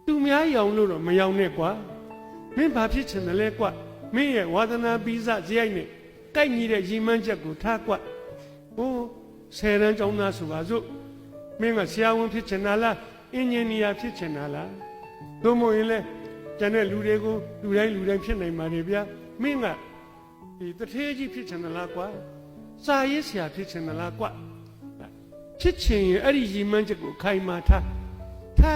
သူများရောင်လို့တော့မရောင်နဲ့ကွာမင်းဘာဖြစ်ချင်တယ်လဲကွာမင်းရဲ့ဝါသနာပိစဇယိုက်နဲ့ကိုက်ညီတဲ့ရည်မှန်းချက်ကိုထားကွာဟို10 တန်းကျောင်းသားဆိုပါစို့မင်းကဆရာဝန်ဖြစ်ချင်တာလားအင်ဂျင်နီယာဖြစ်ချင်တာလားသို့မဟုတ်ရင်လဲကျန်တဲ့လူတွေကိုလူတိုင်းဖြစ်နိုင်ပါတယ်ဗျာမင်းကဒီတထေးကြီးဖြစ်ချင်တယ်လားကွာစာရေးဆရာဖြစ်ချင်တယ်လားကွာဖြစ်ချင်ရင်အဲ့ဒီရည်မှန်းချက်ကိုခိုင်မာထား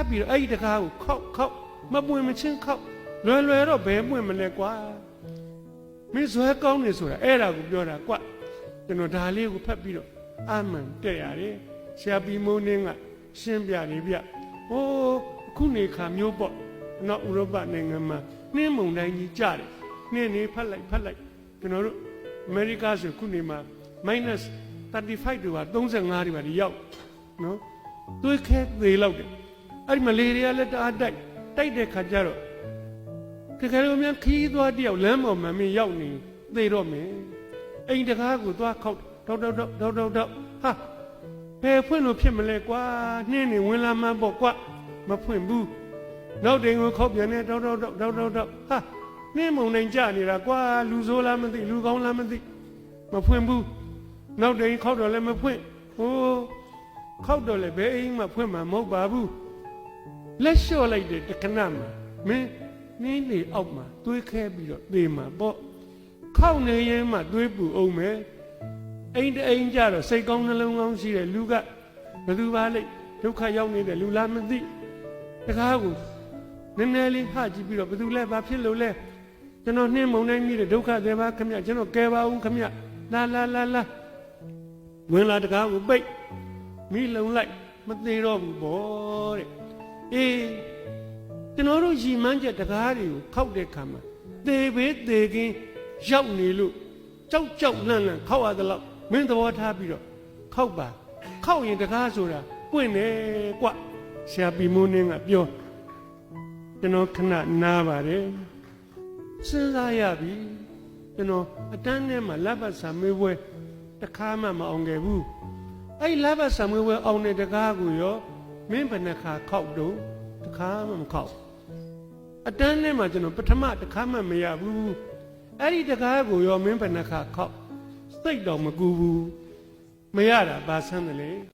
ပြီးတော့အဲ့ဒီတကားကိုခောက်မပွင့်မချင်းခောက်လွယ်တော့ဘယ်ပွင့်မလဲကွာမင်းဇွဲကောင်းနေဆိုတာအဲ့ဒါကိုပြောတာကွာကျွန်တော်ဒါလေးကိုဖတ်ပြီးတော့အာမန်တက်ရတယ်ဆရာပီမိုးနင်းကရှင်းပြတယ်ဗျဟိုးအခုနေခါမျိုးပေါ့နောက်ဥရောပနိုင်ငံမှာနှင်းမုန်တိုင်းကြီးကြတယ်နှင်းနေဖတ်လိုက်ကျွန်တော်တို့အမေရိကဆိုခုနေမှာ -35 တို့က35တွေပါဒီရောက်နော်သွေးခဲသေးလောက်တယ်အဲ့ဒီမလေးတွေကလည်းတအားတိုက်တဲ့ခါကျတော့တကယ်လို့များခီးသွားတယောက်လမ်းပေါ်မှာမင်းရောက်နေသေတော့မယ်အိမ်တကားကိုသွားခောက်တောက်ဟာဘယ်ဖွင့်လို့ဖြစ်မလဲကွာနှင်းနေဝင်လာမှပေါ့ကွာမဖွင့်ဘူးနောက်တိမ်ကိုခောက်ပြန်နေတောက်ဟာနှင်းမုံနိုင်ကြနေတာကွာလူဆိုးလားမသိလူကောင်းလားမသိမဖွင့်ဘူးနောက်တိမ်ခောက်တော့လည်းမဖွင့်ဟိုးခောက်တော့လည်းဘယ်အိမ်မှဖွင့်မှာမဟုတ်ပါဘူးလက်လျှော့လိုက်တဲ့တခဏမှာမင်းနေအောက်မှာသွေးခဲပြီးတော့သေမှာပေါ့ခောက်နေရင်မှသွေးပူအောင်မယ်အိမ်ကြတော့စိတ်ကောင်းနှလုံးကောင်းရှိတဲ့လူကဘယ်သူပါလိမ့်ဒုက္ခရောက်နေတဲ့လူလားမသိတကားကိုနည်းနည်းလေးဟကြည့်ပြီးတော့ဘယ်သူလဲဘာဖြစ်လို့လဲကျွန်တော်နှင်းမုံနိုင်မိတဲ့ဒုက္ခတွေပါခမကျွန်တော်ကဲပါအောင်ခမလာဝင်လာတကားကိုပိတ်မိလုံလိုက်မသေးတော့ဘူးပေါ့တဲ့အေးကျွန်တော်တို့ရည်မှန်းချက်တကားတွေကိုခောက်တဲ့ခါမှာသေဘေးသေကင်းရောက်နေလို့ကြောက်လန့်ခောက်ရသလောက်မင်းသဘောထားပြီးတော့ခောက်ပါခောက်ရင်တကားဆိုတာပွင့်တယ်ကွဆရာပီမိုးနင်းကပြောကျွန်တော်ခဏနားပါတယ်စဉ်းစားရပြီကျွန်တော်အတန်းထဲမှာလက်ပတ်စာမေးပွဲတခါမှမအောင်ခဲ့ဘူးအဲ့လက်ပတ်စာမေးပွဲအောင်တဲ့တကားကိုရောမင်းဘယ်နှခါခောက်တော့တခါမှမခောက်အတန်းထဲမှာကျွန်တော်ပထမတခါမှမရဘူးအဲ့ဒီတကားကိုရောမင်းဘယ်နှခါခောက်စိတ်တော့မကူဘူးမရတာဘာဆန်းတယ်လေ